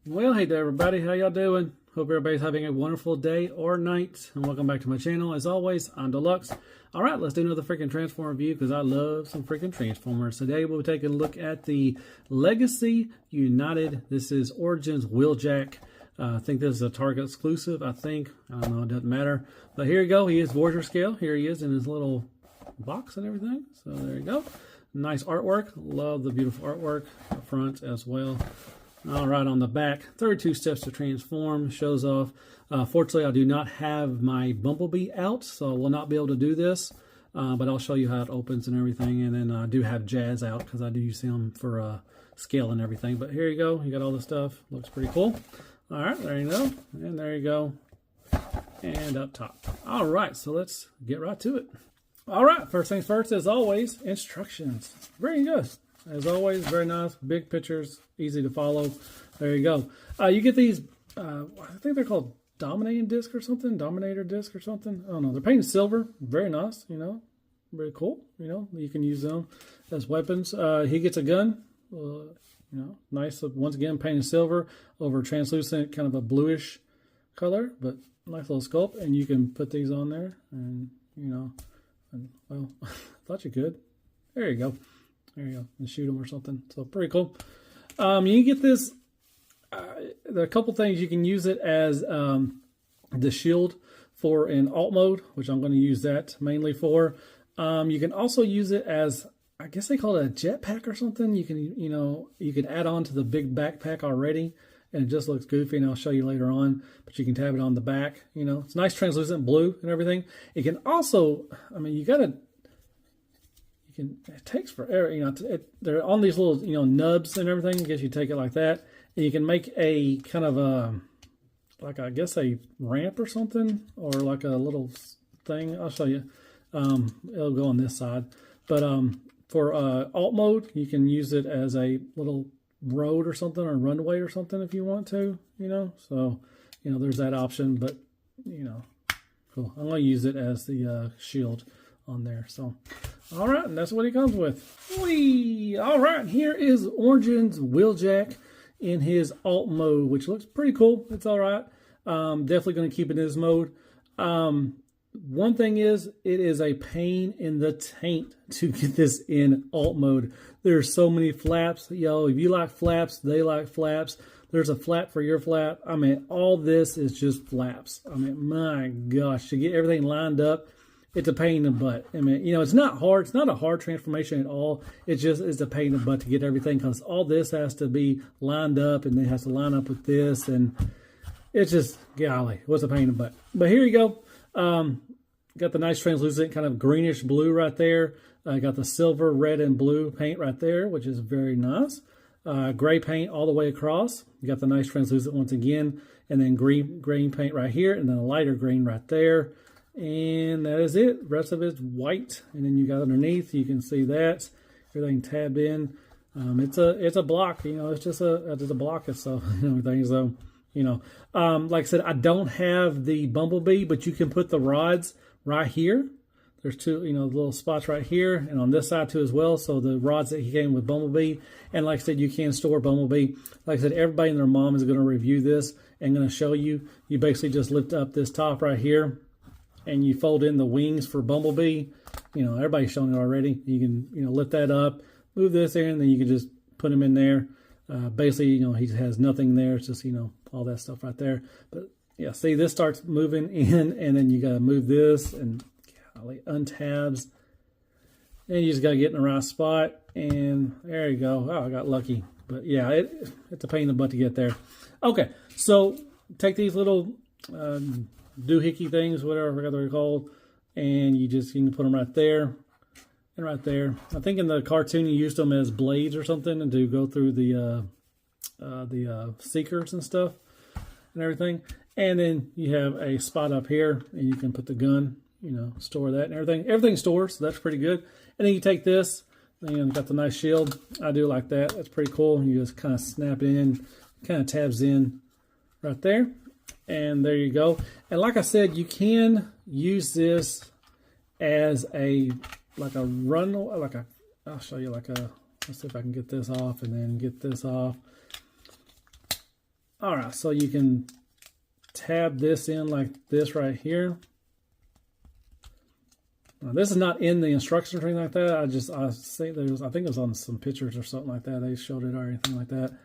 Well, hey there everybody, how y'all doing? Hope everybody's having a wonderful day or night, and welcome back to my channel. As always, I'm Deluxe. Alright, let's do another freaking Transformer review because I love some freaking Transformers. Today we'll be taking a look at the Legacy United. This is Origins Wheeljack. I think this is a Target exclusive, I think. I don't know, it doesn't matter. But here you go, he is Voyager scale. Here he is in his little box and everything. So there you go. Nice artwork. Love the beautiful artwork up front as well. All right, on the back, 32 steps to transform, shows off. Fortunately, I do not have my Bumblebee out, so I will not be able to do this, but I'll show you how it opens and everything. And then I do have Jazz out because I do use him for scale and everything. But here you go, you got all the stuff. Looks pretty cool. All right, there you go, and there you go, and up top. All right, so let's get right to it. All right, first things first, as always, instructions. Very good. As always, very nice, big pictures, easy to follow. There you go. You get these, I think they're called Dominating Disc or something, Dominator Disc or something. I don't know. They're painted silver. Very nice, you know. Very cool, you know. You can use them as weapons. He gets a gun, you know, nice. Once again, painted silver over translucent, kind of a bluish color, but nice little sculpt. And you can put these on there and, you know, and, well, I thought you could. There you go. There you go, and shoot them or something. So pretty cool. You can get this. There are a couple things you can use it as the shield for in alt mode, which I'm going to use that mainly for. You can also use it as, I guess they call it a jetpack or something. You can, you know, you can add on to the big backpack already, and it just looks goofy. And I'll show you later on. But you can tab it on the back. You know, it's nice translucent blue and everything. It can also, I mean, you got to. It takes forever, you know. They're on these little, you know, nubs and everything. I guess you take it like that, and you can make a kind of a, like I guess a ramp or something, or like a little thing. I'll show you. It'll go on this side, but for alt mode, you can use it as a little road or something, or runway or something if you want to, you know. So, you know, there's that option, but you know, cool. I'm gonna use it as the shield on there. So. All right, and that's what he comes with. Whee! All right, here is Origins Wheeljack in his alt mode, which looks pretty cool. It's all right. Definitely going to keep it in this mode. One thing is, it is a pain in the taint to get this in alt mode. There's so many flaps. Yo, if you like flaps, they like flaps. There's a flap for your flap. I mean, all this is just flaps. I mean, my gosh, to get everything lined up, it's a pain in the butt. I mean, you know, it's not hard. It's not a hard transformation at all. It's a pain in the butt to get everything, because all this has to be lined up, and it has to line up with this, and it's just, golly, what's a pain in the butt. But here you go. Got the nice translucent kind of greenish blue right there. Got the silver, red, and blue paint right there, which is very nice. Gray paint all the way across. You got the nice translucent once again, and then green paint right here, and then a lighter green right there. And that is it. The rest of it's white. And then you got underneath, you can see that everything tabbed in. It's a block, you know, it's just a block of stuff and everything. So, you know, like I said, I don't have the Bumblebee, but you can put the rods right here. There's two, you know, little spots right here, and on this side too as well. So the rods that he came with Bumblebee, and like I said, you can store Bumblebee. Like I said, everybody and their mom is going to review this and going to show you. You basically just lift up this top right here, and you fold in the wings for Bumblebee. You know, everybody's shown it already. You can, you know, lift that up, move this in, and then you can just put him in there. Basically, you know, he has nothing there. It's just, you know, all that stuff right there. But yeah, see, this starts moving in, and then you got to move this, and golly, untabs. And you just got to get in the right spot, and there you go. Oh, I got lucky. But yeah, it's a pain in the butt to get there. Okay, so take these little doohickey things, whatever I forgot they're called, and you can put them right there and right there. I think in the cartoon you used them as blades or something, and to go through the seekers and stuff and everything. And then you have a spot up here, and you can put the gun, you know, store that and everything. Everything stores, so that's pretty good. And then you take this, and you got the nice shield. I do like that. That's pretty cool. You just kind of snap it in, kind of tabs in right there. And there you go. And like I said, you can use this as I'll show you let's see if I can get this off and then get this off. All right, so you can tab this in like this right here. Now, this is not in the instructions or anything like that. I think it was on some pictures or something like that. They showed it or anything like that.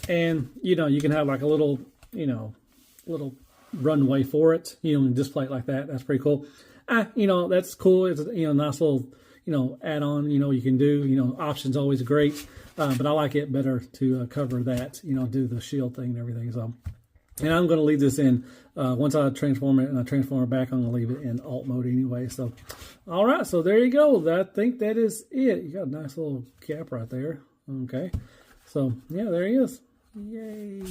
And you know, you can have like a little, you know, little runway for it. You know, display it like that. That's pretty cool. You know, that's cool. It's a, you know, nice little, you know, add-on. You know, you can do. You know, options always great. But I like it better to cover that. You know, do the shield thing and everything. So. And I'm going to leave this in, once I transform it and I transform it back, I'm going to leave it in alt mode anyway. So, all right, so there you go. I think that is it. You got a nice little cap right there. Okay. So, yeah, there he is. Yay.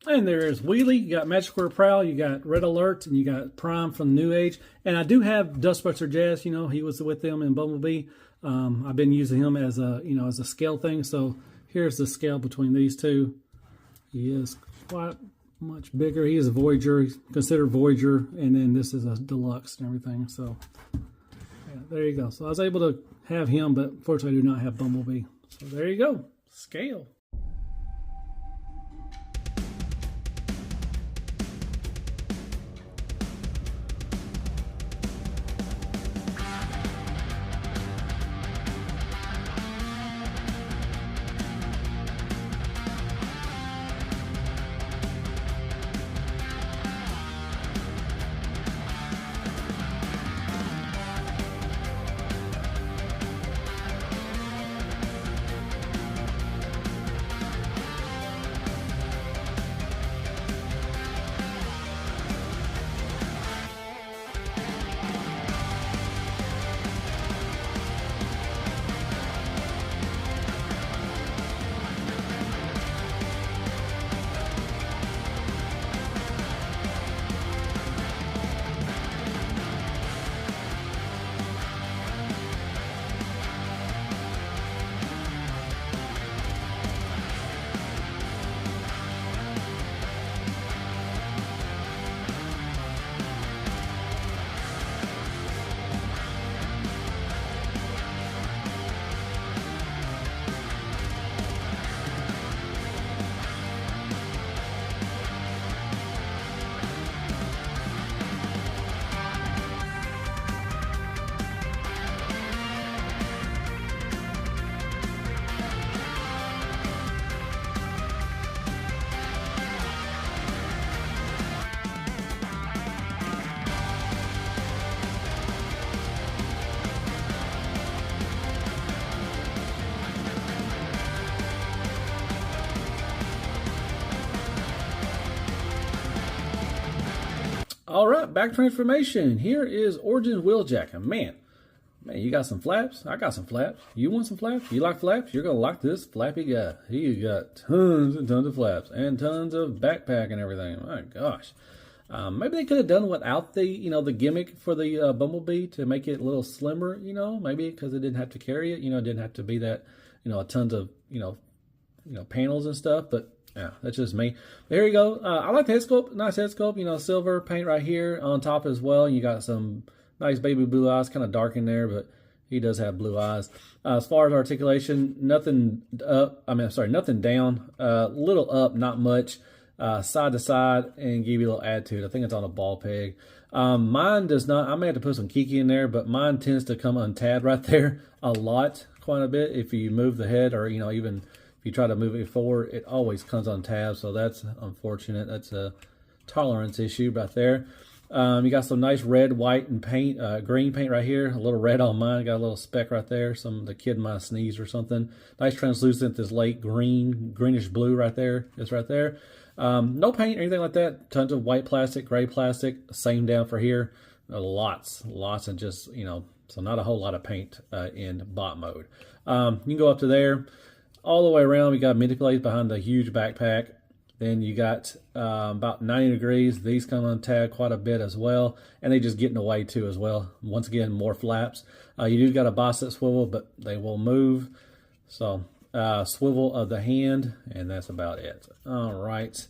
And there's Wheelie. You got Magic Square Prowl. You got Red Alert. And you got Prime from the New Age. And I do have Dustbuster Jazz. You know, he was with them in Bumblebee. I've been using him as a, you know, as a scale thing. So, here's the scale between these two. He is quite much bigger. He is a Voyager. He's considered Voyager, and then this is a deluxe and everything. So yeah, there you go. So I was able to have him, but unfortunately I do not have Bumblebee. So there you go. Scale. All right, back transformation. Here is Origins Wheeljack. And man, you got some flaps? I got some flaps. You want some flaps? You like flaps? You're going to like this flappy guy. He got tons and tons of flaps and tons of backpack and everything. My gosh. Maybe they could have done without the, you know, the gimmick for the Bumblebee to make it a little slimmer, you know, maybe because it didn't have to carry it, you know, it didn't have to be that, you know, tons of, you know, panels and stuff, but yeah, that's just me. There you go. I like the head sculpt. Nice head sculpt. You know, silver paint right here on top as well. You got some nice baby blue eyes, kind of dark in there, but he does have blue eyes. As far as articulation, nothing up. Nothing down. Little up, not much. Side to side, and give you a little attitude. I think it's on a ball peg. Mine does not. I may have to put some Kiki in there, but mine tends to come untabbed right there a lot, quite a bit. If you move the head, or you know, even if you try to move it forward, it always comes on tab, so that's unfortunate. That's a tolerance issue right there. You got some nice red, white, and paint, green paint right here. A little red on mine. Got a little speck right there. The kid might have sneezed or something. Nice translucent, this late green, greenish blue right there. It's right there. No paint or anything like that. Tons of white plastic, gray plastic. Same down for here. Lots, and just, you know, so not a whole lot of paint in bot mode. You can go up to there. All the way around, we got manipulates behind the huge backpack. Then you got about 90 degrees. These come untagged quite a bit as well. And they just get in the way too as well. Once again, more flaps. You do got a bicep swivel, but they will move. So swivel of the hand, and that's about it. All right.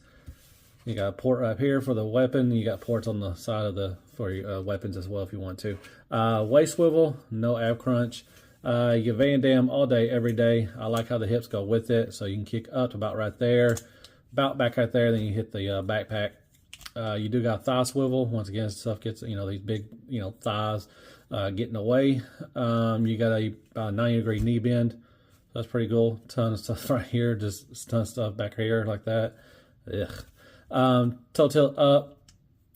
You got a port right here for the weapon. You got ports on the side of for your weapons as well if you want to. Waist swivel, no ab crunch. You get Van Damme all day, every day. I like how the hips go with it, so you can kick up to about right there. about back right there. Then you hit the backpack. You do got thigh swivel. Once again, stuff gets, these big, thighs getting away. You got a 90-degree knee bend. That's pretty cool. Ton of stuff right here. Just ton of stuff back here like that. Ugh. Toe tilt up,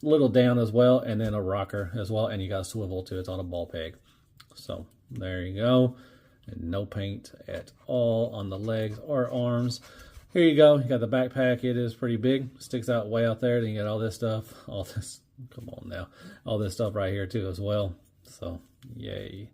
little down as well, and then a rocker as well. And you got a swivel too. It's on a ball peg. So there you go. And no paint at all on the legs or arms. Here you go. You got the backpack. It is pretty big. Sticks out way out there. Then you got all this stuff. All this. Come on now. All this stuff right here too as well. So yay.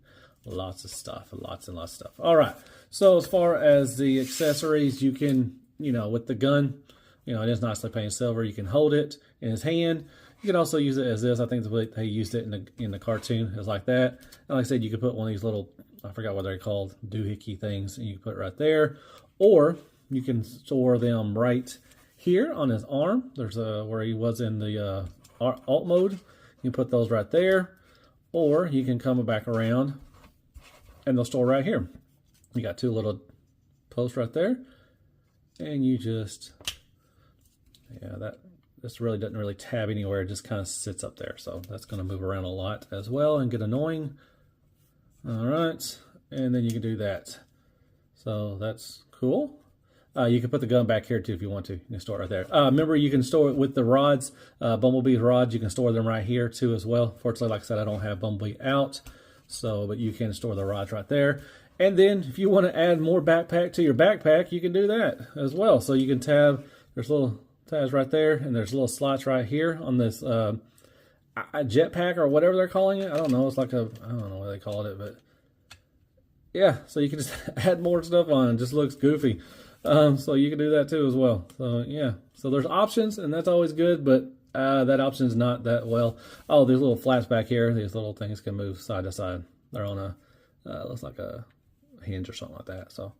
Lots of stuff. Lots and lots of stuff. All right. So as far as the accessories, you can, with the gun, it is nicely painted silver. You can hold it in his hand. You can also use it as this. I think the way they used it in the cartoon is like that. And like I said, you could put one of these little, I forgot what they're called, doohickey things, and you can put it right there. Or you can store them right here on his arm. There's where he was in the alt mode. You can put those right there. Or you can come back around and they'll store right here. You got two little posts right there. And you just, this really doesn't really tab anywhere. It just kind of sits up there. So that's going to move around a lot as well and get annoying. All right. And then you can do that. So that's cool. You can put the gun back here too if you want to. You can store it right there. Remember, you can store it with the rods, Bumblebee's rods. You can store them right here too as well. Fortunately, like I said, I don't have Bumblebee out. So, but you can store the rods right there. And then if you want to add more backpack to your backpack, you can do that as well. So you can tab, there's little tabs right there, and there's little slots right here on this jetpack or whatever they're calling it. I don't know. It's like I don't know what they called it, but yeah. So you can just add more stuff on. It just looks goofy. So you can do that too as well. So yeah. So there's options, and that's always good, but that option is not that well. Oh, there's little flaps back here. These little things can move side to side. They're on a, looks like a hinge or something like that. So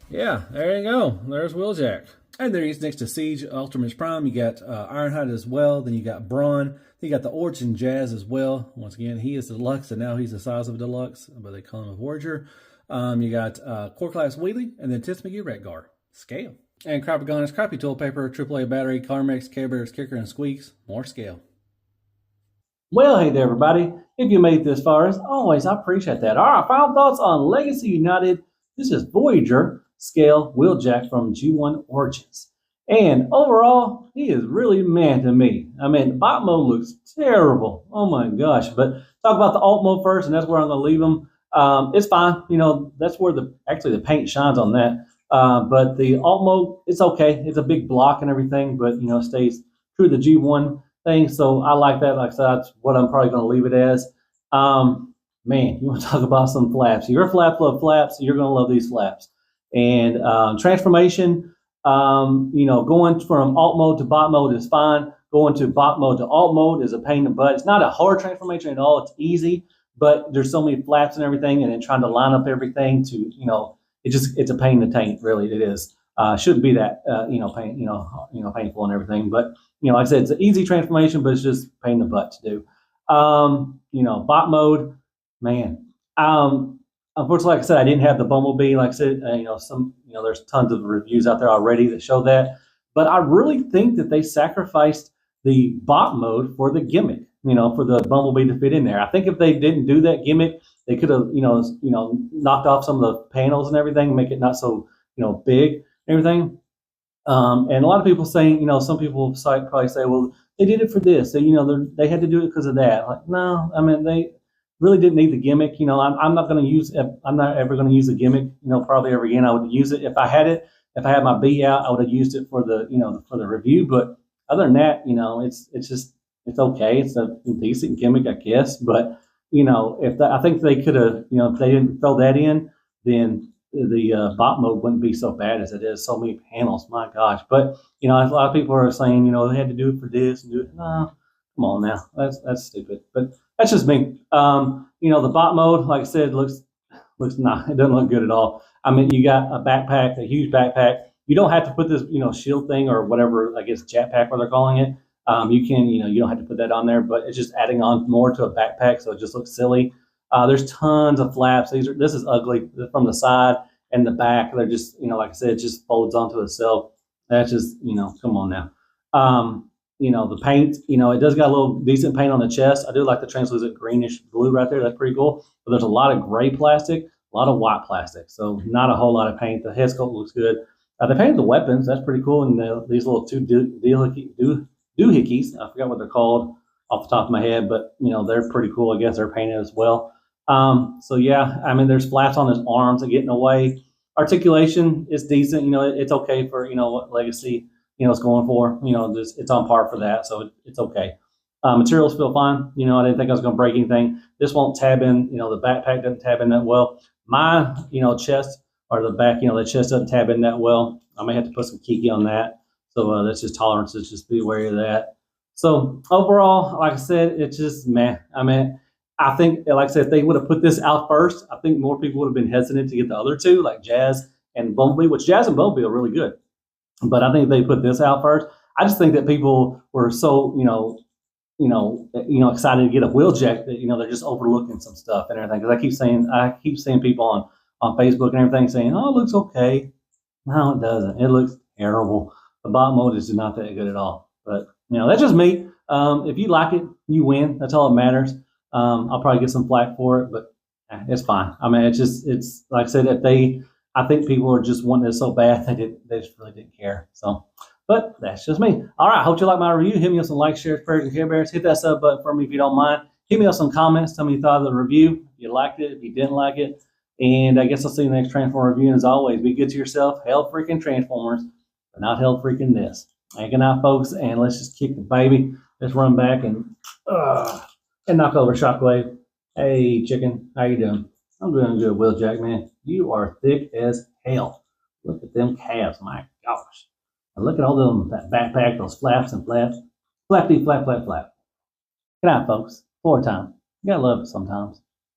yeah, there you go. There's Wheeljack. And there he's next to Siege, Ultraman Prime. You got Ironhide as well. Then you got Brawn. Then you got the Origin Jazz as well. Once again, he is deluxe, and now he's the size of a deluxe, but they call him a Voyager. You got Core Class Wheelie, and then Tis McGee Redguard. Scale. And Crappy Crappy Tool Paper, AAA Battery, Carmex, Care Bears, Kicker, and Squeaks. More scale. Well, hey there, everybody. If you made it this far, as always, I appreciate that. All right, final thoughts on Legacy United. This is Voyager Scale Wheeljack from G1 Origins. And overall, he is really man to me. I mean, the bot mode looks terrible. Oh my gosh. But talk about the alt mode first, and that's where I'm going to leave him. It's fine. That's where the paint shines on that. But the alt mode, it's okay. It's a big block and everything, but stays true to the G1 thing. So I like that. Like I said, that's what I'm probably going to leave it as. Man, you want to talk about some flaps. You're a flap love flaps, you're going to love these flaps. And transformation, going from alt mode to bot mode is fine. Going to bot mode to alt mode is a pain in the butt. It's not a hard transformation at all. It's easy, but there's so many flaps and everything, and then trying to line up everything to, it's a pain in the taint, really. It is. Shouldn't be that, painful and everything. But, like I said, it's an easy transformation, but it's just a pain in the butt to do. Bot mode, man. Unfortunately, like I said, I didn't have the Bumblebee. Like I said, there's tons of reviews out there already that show that. But I really think that they sacrificed the bot mode for the gimmick, for the Bumblebee to fit in there. I think if they didn't do that gimmick, they could have, knocked off some of the panels and everything, make it not so, big and everything. And a lot of people saying, some people probably say, well, they did it for this. They had to do it because of that. Like, no, I mean, they really didn't need the gimmick. I'm not ever going to use a gimmick, probably ever again. I would use it if I had it. If I had my B out, I would have used it for the, for the review. But other than that, it's okay. It's a decent gimmick, I guess. But, I think they could have, if they didn't throw that in, then the bot mode wouldn't be so bad as it is. So many panels, my gosh. But, a lot of people are saying, they had to do it for this and do it. No, come on now. That's stupid. But that's just me. The bot mode, like I said, looks not, it doesn't look good at all. I mean, you got a backpack, a huge backpack. You don't have to put this, shield thing or whatever, I guess, jetpack, what they're calling it. You can, you don't have to put that on there, but it's just adding on more to a backpack, so it just looks silly. There's tons of flaps. This is ugly from the side and the back. They're just, like I said, it just folds onto itself. That's just, come on now. The paint, it does got a little decent paint on the chest. I do like the translucent greenish blue right there. That's pretty cool. But there's a lot of gray plastic, a lot of white plastic. So not a whole lot of paint. The head sculpt looks good. They painted the weapons. That's pretty cool. And these little two doohickeys, I forgot what they're called off the top of my head, but they're pretty cool. I guess they're painted as well. So yeah, I mean, there's flaps on his arms that get in the way. Articulation is decent. It's okay for what Legacy it's going for. It's on par for that, so it's okay. Materials feel fine. I didn't think I was going to break anything. This won't tab in. The backpack doesn't tab in that well. My chest or the back, the chest doesn't tab in that well. I may have to put some kiki on that. So that's just tolerances. Just be wary of that. So overall, like I said, it's just meh. I mean, I think, like I said, if they would have put this out first, I think more people would have been hesitant to get the other two, like Jazz and Bumblebee, which Jazz and Bumblebee are really good. But I think if they put this out first, I just think that people were so, excited to get a Wheeljack that, they're just overlooking some stuff and everything. Because I keep seeing people on Facebook and everything saying, oh, it looks okay. No, it doesn't. It looks terrible. The bot mode is not that good at all. But, that's just me. If you like it, you win. That's all that matters. I'll probably get some flack for it, but it's fine. I mean, it's like I said, I think people are just wanting it so bad they just really didn't care. So, but that's just me. All right. Hope you like my review. Hit me with some likes, shares, prayers, and Care Bears. Hit that sub button for me if you don't mind. Hit me with some comments. Tell me you thought of the review. If you liked it, if you didn't like it. And I guess I'll see you in the next Transformer review. And as always, be good to yourself. Hell freaking Transformers, but not hell freaking this. And good night, folks. And let's just kick the baby. Let's run back and knock over Shockwave. Hey, chicken. How you doing? I'm doing good, Wheeljack, man. You are thick as hell. Look at them calves, my gosh. And look at all them, that backpack, those flaps and flaps. Flappy, flap, flap, flap. Good night, folks. Floor time. You gotta love it sometimes.